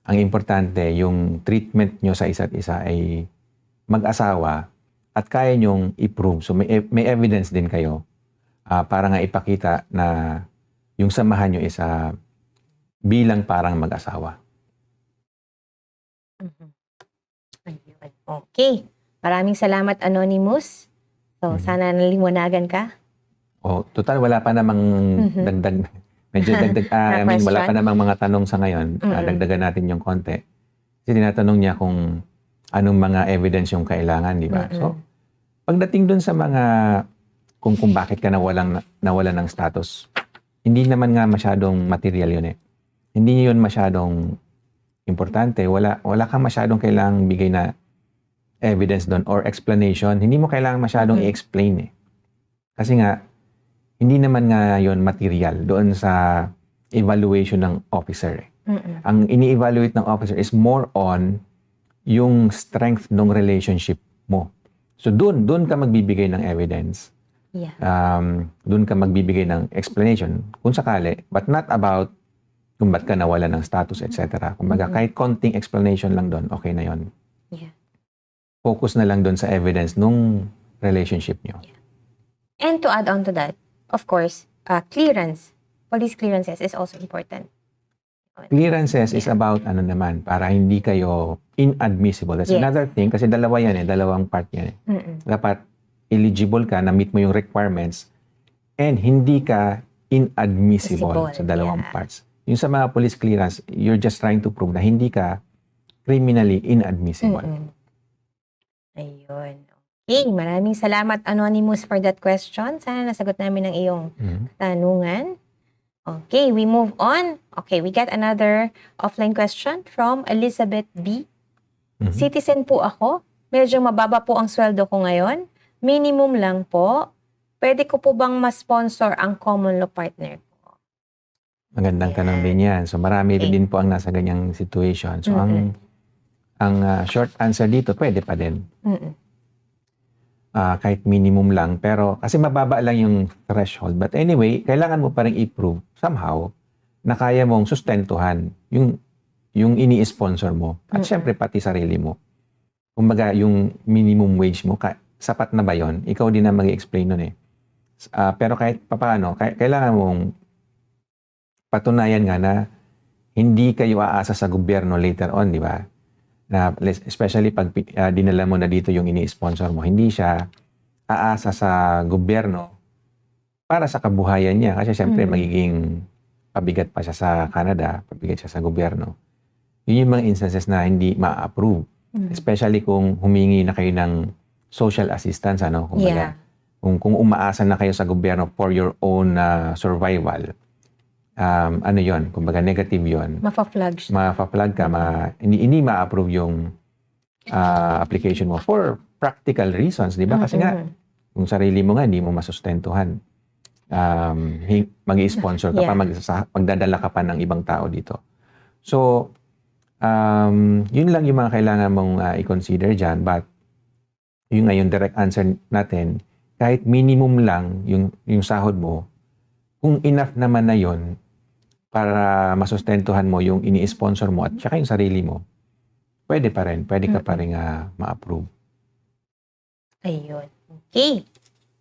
Ang importante, yung treatment nyo sa isa't isa ay mag-asawa at kaya nyong i-prove. So may evidence din kayo para nga ipakita na yung samahan nyo is bilang parang mag-asawa. Ayun. Okay. Maraming salamat, Anonymous. So, sana naliwanagan ka. Total, wala pa namang dagdag. Medyo dagdag. Wala pa namang mga tanong sa ngayon. Dagdagan natin yung konti. Kasi tinatanong niya kung anong mga evidence yung kailangan, di ba? So, pagdating dun sa mga kung bakit ka nawalan ng status, hindi naman nga masyadong material yun eh. Hindi yun masyadong importante. Wala kang masyadong kailangang bigay na evidence doon or explanation. Hindi mo kailangan masyadong i-explain eh. Kasi nga, hindi naman nga yun material doon sa evaluation ng officer eh. Ang ini-evaluate ng officer is more on yung strength ng relationship mo. So doon ka magbibigay ng evidence. Yeah. Doon ka magbibigay ng explanation kung sakali, but not about kung ba't ka nawala ng status, etc. Kumbaga, kahit konting explanation lang doon, okay na yon. Yeah. Focus na lang doon sa evidence nung relationship nyo. Yeah. And to add on to that, of course, clearance, police clearances is also important. Clearances is about naman, para hindi kayo inadmissible. That's another thing, kasi dalawa yan dalawang part yan Dapat eligible ka, na-meet mo yung requirements, and hindi ka inadmissible sa dalawang parts. Yung sa mga police clearance, you're just trying to prove na hindi ka criminally inadmissible. Ayun. Okay, maraming salamat, Anonymous, for that question. Sana nasagot namin ang iyong tanungan. Okay, we move on. Okay, we got another offline question from Elizabeth B. Citizen po ako. Medyo mababa po ang sweldo ko ngayon. Minimum lang po. Pwede ko po bang ma-sponsor ang common law partner ko? Magandang tanong din yan. So marami din po ang nasa ganyang situation. So ang short answer dito, pwede pa din. Kahit minimum lang. Pero kasi mababa lang yung threshold. But anyway, kailangan mo pa rin i-prove somehow na kaya mong sustentuhan yung ini-sponsor mo. At syempre pati sarili mo. Kumbaga yung minimum wage mo, sapat na ba yun? Ikaw din na mag-explain nun eh. Pero kahit papaano, kailangan mong patunayan nga na hindi kayo aasa sa gobyerno later on, di ba? Na especially pag dinala mo na dito yung ini-sponsor mo, hindi siya aasa sa gobyerno para sa kabuhayan niya. Kasi syempre magiging pabigat pa siya sa Canada, pabigat siya sa gobyerno. Yun yung mga instances na hindi ma-approve. Especially kung humingi na kayo ng social assistance, Kumbaga, kung umaasa na kayo sa gobyerno for your own survival, yon, kumbaga negative yon. Mafa-flag ka, hindi ma-approve yung application mo for practical reasons, di ba? Kasi nga, kung sarili mo nga, hindi mo masustentuhan. Mag-i-sponsor ka pa, magdadala ka pa ng ibang tao dito. So, yun lang yung mga kailangan mong i-consider dyan. But, yun nga yung direct answer natin, kahit minimum lang yung sahod mo, kung enough naman na yon para masustentuhan mo yung ini-sponsor mo at saka yung sarili mo, pwede pa rin. Pwede ka pa rin ma-approve. Ayun. Okay.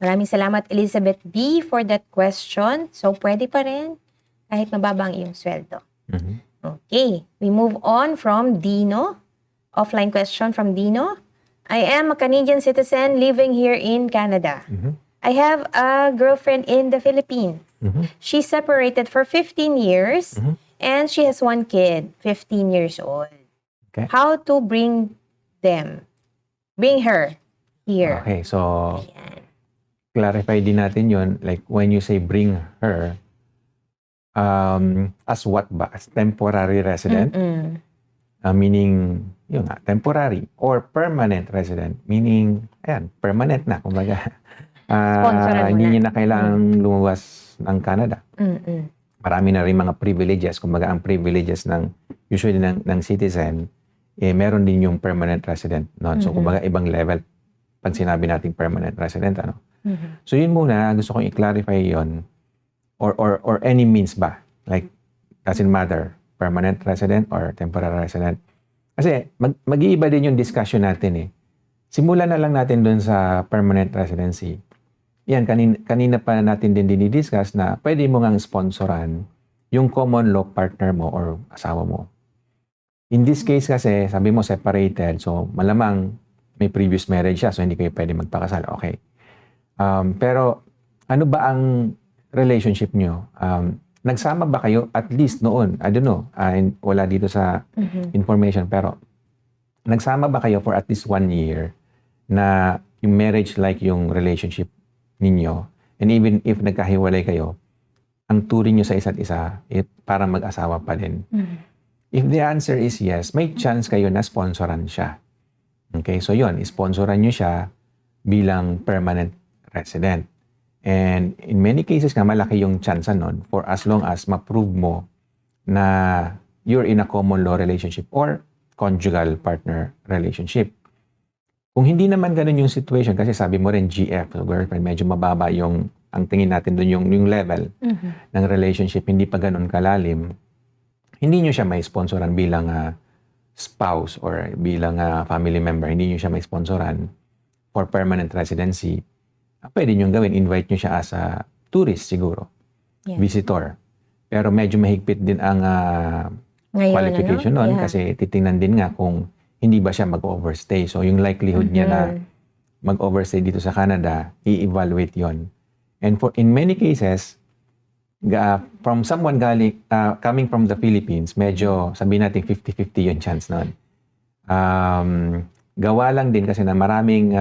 Maraming salamat, Elizabeth B, for that question. So, pwede pa rin kahit mababa ang iyong sweldo. Okay. We move on from Dino. Offline question from Dino. I am a Canadian citizen living here in Canada. I have a girlfriend in the Philippines. She's separated for 15 years and she has one kid, 15 years old. Okay. How to bring her here? Okay, so clarify din natin yun. Like when you say bring her, as what ba? As temporary resident? Meaning, yun nga, temporary or permanent resident. Meaning, ayan, permanent na. Kumbaga, hindi niya na kailangang lumabas ng Canada. marami na rin mga privileges. Kumbaga, ang privileges usually ng citizen, meron din yung permanent resident. No? So, kumbaga, ibang level pag sinabi nating permanent resident. Ano? So, yun muna, gusto kong i-clarify yun. Or any means ba? Like, doesn't matter, permanent resident or temporary resident. Kasi, mag-iiba din yung discussion natin eh. Simulan na lang natin dun sa permanent residency. Yan, kanina pa natin din dinidiscuss na pwede mo ngang sponsoran yung common law partner mo or asawa mo. In this case kasi, sabi mo separated, so malamang may previous marriage siya, so hindi kayo pwede magpakasal. Okay. Pero ano ba ang relationship nyo? Nagsama ba kayo at least noon? I don't know. Wala dito sa information, pero nagsama ba kayo for at least 1 year na yung marriage like yung relationship ninyo? And even if nagkahiwalay kayo, ang turing nyo sa isa't isa, para mag-asawa pa din. If the answer is yes, may chance kayo na sponsoran siya. Okay, so yun, sponsoran nyo siya bilang permanent resident. And in many cases nga, malaki yung chance nun for as long as ma-prove mo na you're in a common law relationship or conjugal partner relationship. Kung hindi naman ganun yung situation, kasi sabi mo rin GF, so girlfriend, medyo mababa ang tingin natin dun yung level ng relationship, hindi pa ganun kalalim, hindi nyo siya may sponsoran bilang spouse or bilang family member, hindi nyo siya may sponsoran for permanent residency. Pwede nyo gawin, invite nyo siya as a tourist siguro, visitor. Pero medyo mahigpit din ang qualification nun kasi titingnan din nga kung hindi ba siya mag-overstay. So, yung likelihood niya na mag-overstay dito sa Canada, i-evaluate yon. And in many cases, from someone coming from the Philippines, medyo sabihin natin 50-50 yung chance nun. Gawa lang din kasi na maraming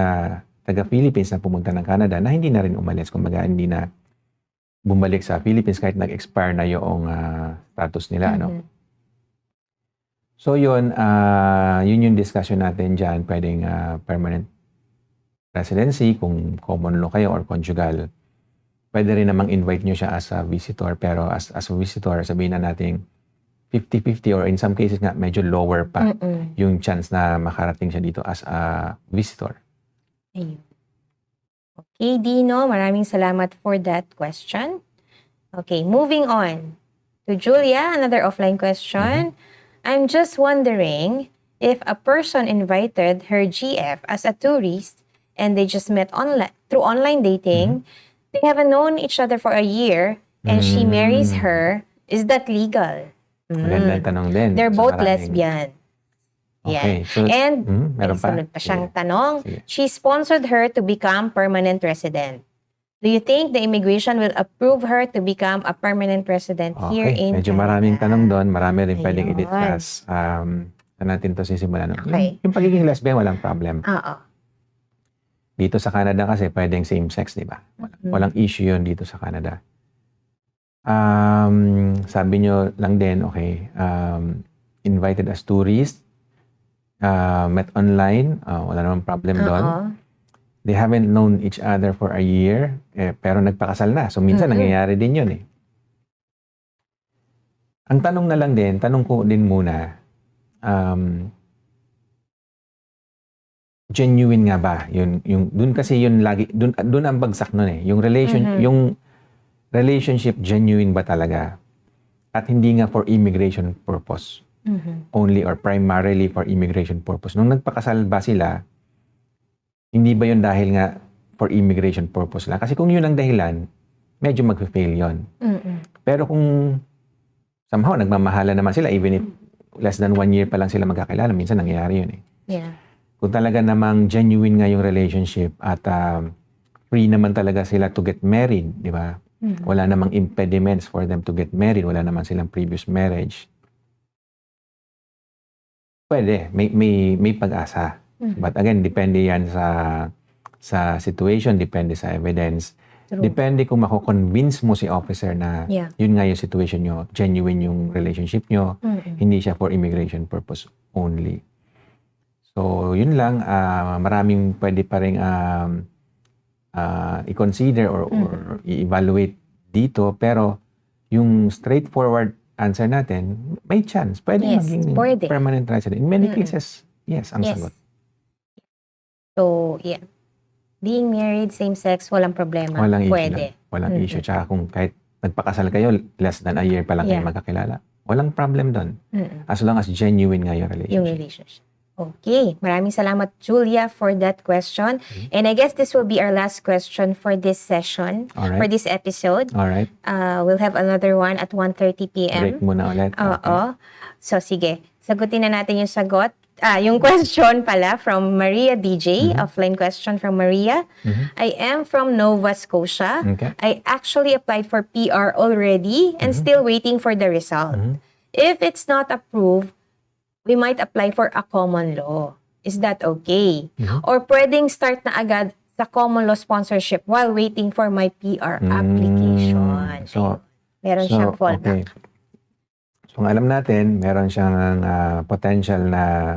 taga-Philippines na pumunta ng Canada na hindi na rin umalis. Kumbaga, hindi na bumalik sa Philippines kahit nag-expire na yung status nila. Ano? So yun yung discussion natin dyan. Pwedeng permanent residency kung common law kayo or conjugal. Pwede rin namang invite nyo siya as a visitor, pero as a visitor, sabihin na natin 50-50 or in some cases nga medyo lower pa yung chance na makarating siya dito as a visitor. Ayun. Okay, Dino, maraming salamat for that question. Okay, moving on to Julia, another offline question. I'm just wondering if a person invited her GF as a tourist and they just met through online dating, they haven't known each other for a year and she marries her, is that legal? Magandang tanong din. They're sa both maraming- lesbian. Okay. So, And meron may pa? sunod pa siyang Sige. tanong. Sige. She sponsored her to become permanent resident. Do you think the immigration will approve her to become a permanent resident here Okay. in Medyo Canada? maraming tanong doon. Marami rin pwedeng Ayun. i-discuss. Saan natin to sisimulan? Okay. Yung pagiging lesbian, walang problem. Oo. Dito sa Canada kasi pwedeng same-sex, di ba? Walang issue yun dito sa Canada. Sabi nyo lang din, okay, invited as tourist, met online, wala namang problem doon. Oo. They haven't known each other for a year, pero nagpakasal na. So, minsan nangyayari din yun eh. Ang tanong na lang din, tanong ko din muna, genuine nga ba? Dun kasi yun lagi, dun ang bagsak nun eh. Yung relationship genuine ba talaga? At hindi nga for immigration purpose. Only or primarily for immigration purpose. Nung nagpakasal ba sila, hindi ba yun dahil nga for immigration purpose lang? Kasi kung yun ang dahilan, medyo mag-fail yun. Pero kung somehow nagmamahala naman sila, even if less than 1 year pa lang sila magkakilala, minsan nangyayari yun eh. Yeah. Kung talaga namang genuine nga yung relationship at free naman talaga sila to get married, di ba? Wala namang impediments for them to get married, wala naman silang previous marriage. Pwede, may pag-asa. But again, depende yan sa situation, depende sa evidence. True. Depende kung mako-convince mo si officer na yun nga yung situation nyo, genuine yung relationship nyo, hindi siya for immigration purpose only. So, yun lang, maraming pwede pa rin i-consider or i-evaluate dito, pero yung straightforward answer natin, may chance. Pwede Yes, maging pwede. permanent resident. In many Mm-mm. cases, yes, ang Yes. sagot. So, yeah. Being married, same-sex, walang problema. Walang issue Pwede. lang. Walang Mm-mm. issue. Tsaka kung kahit nagpakasal kayo, less than a year pa lang kayo Yeah. magkakilala. Walang problem doon. Mm-mm. As long as genuine nga yung Yung relationship. relationship. Okay. Maraming salamat, Julia, for that question. And I guess this will be our last question for this session, for Alright. this episode. Alright. We'll have another one at 1:30 p.m. Break muna ulit. Oo. So, sige. Sagutin na natin yung sagot. Yung question pala from Maria DJ. Offline question from Maria. I am from Nova Scotia. Okay. I actually applied for PR already and still waiting for the result. If it's not approved, we might apply for a common law. Is that okay? Or pwedeng start na agad sa common law sponsorship while waiting for my PR application. So, Meron siyang fallback. okay. So, ang alam natin, meron siyang potential na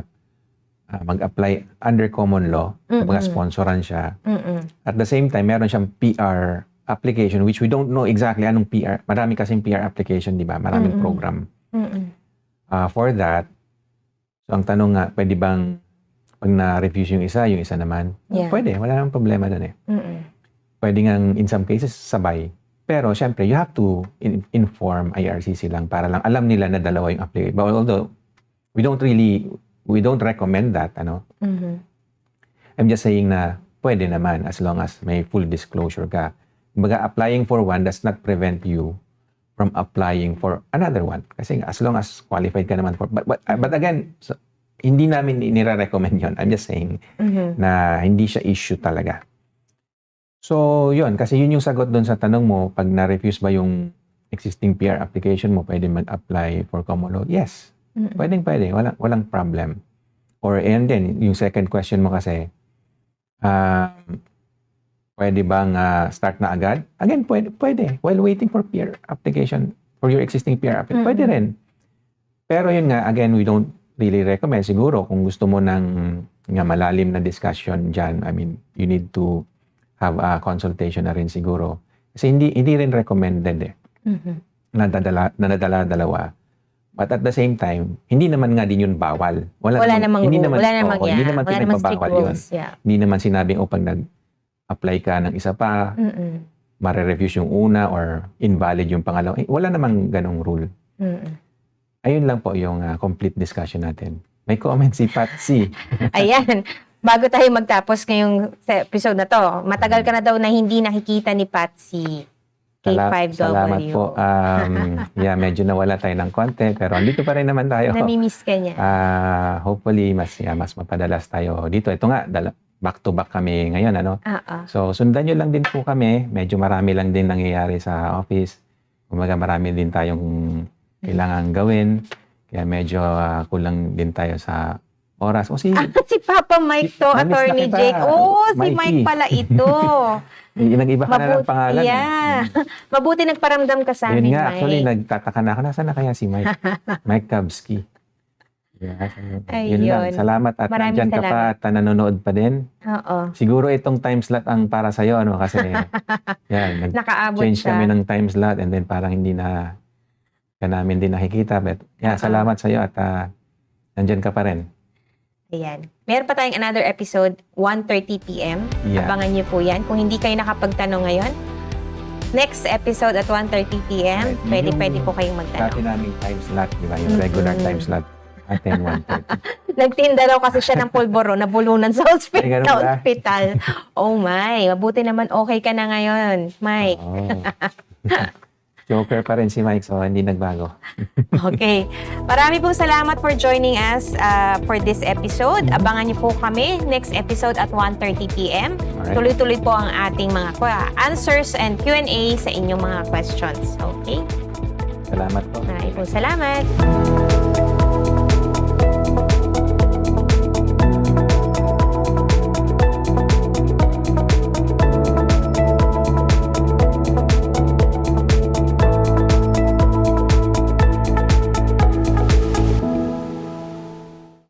mag-apply under common law, kumbaga sponsoran siya. At the same time, meron siyang PR application which we don't know exactly anong PR. Marami kasing PR application, di ba? Maraming program. For that, so ang tanong nga, pwede bang pag na-refuse yung isa naman? Yeah. Pwede, wala namang problema doon eh. Pwede nga in some cases sabay. Pero syempre, you have to inform IRCC lang para lang alam nila na dalawa yung application. But although, we don't recommend that, ano? I'm just saying na pwede naman as long as may full disclosure ka. Kumbaga, applying for one does not prevent you from applying for another one. Kasi as long as qualified ka naman for... But again, so, hindi namin nire-recommend yun. I'm just saying na hindi siya issue talaga. So, yun. Kasi yun yung sagot doon sa tanong mo, pag na-refuse ba yung existing PR application mo, pwede mag-apply for common law? Yes. Pwede. Walang problem. Or, and then, yung second question mo kasi, pwede bang start na agad? Again, pwede. While waiting for PR application, for your existing PR application, pwede rin. Pero yun nga, again, we don't really recommend. Siguro, kung gusto mo ng malalim na discussion dyan, I mean, you need to have a consultation na rin siguro. Kasi hindi rin recommended eh. Na nadala-dalawa. But at the same time, hindi naman nga din yun bawal. Wala namang strict pinagbabawal yun. rules. Yeah. Hindi naman sinabing, pag nag-apply ka ng isa pa, mare-refuse yung una or invalid yung pangalawa. Wala namang ganong rule. Ayun lang po yung complete discussion natin. May comment si Patsy. Ayan. Bago tayo magtapos ngayong episode na to, matagal ka na daw na hindi nakikita ni Patsy. K5W. Salamat po. Yeah, medyo nawala tayo ng konti, pero andito pa rin naman tayo. Namimiss ka niya. Hopefully, mas mapadalas tayo dito. Ito nga, back to back kami ngayon, ano? So, sundan nyo lang din po kami. Medyo marami lang din nangyayari sa office. Kumaga, marami din tayong kailangan gawin. Kaya medyo kulang din tayo sa oras. O si Papa Mike to, Namiss na Attorney kita. Jake. Oh, si Mikey. Mike pala ito. nag-iba ka na ng pangalan. Yeah. Mabuti nagparamdam ka sa amin, Yun nga, Mike. actually, nagtataka na ako. Nasaan na kaya si Mike? Mike Kabski. Yeah, yun lang. Ayun. Salamat at Maraming nandyan ka pa salamat. at nanonood pa din. Oo. Siguro itong time slot ang para sa'yo, ano? Kasi, yan, Nakaabot nag-change siya. kami ng time slot and then parang hindi na ka namin din nakikita. But, yeah, salamat sa'yo at nandyan ka pa rin. Ayan. Meron pa tayong another episode, 1:30 p.m. Yeah. Abangan niyo po yan. Kung hindi kayo nakapagtanong ngayon, next episode at 1:30 p.m., Right. pwede po kayong magtanong. Dati namin time slot, di ba? Yung regular time slot at 10:30. Nagtinda daw kasi siya ng pulboro, nabulunan sa Ay, ganun ba? hospital. Oh my, mabuti naman okay ka na ngayon, Mike. Oh. Joker pa rin si Mike, so hindi nagbago. Okay. Marami pong salamat for joining us for this episode. Abangan niyo po kami next episode at 1:30 p.m. Alright. Tuloy-tuloy po ang ating mga answers and Q&A sa inyong mga questions. Okay? Salamat po. Maraming pong salamat.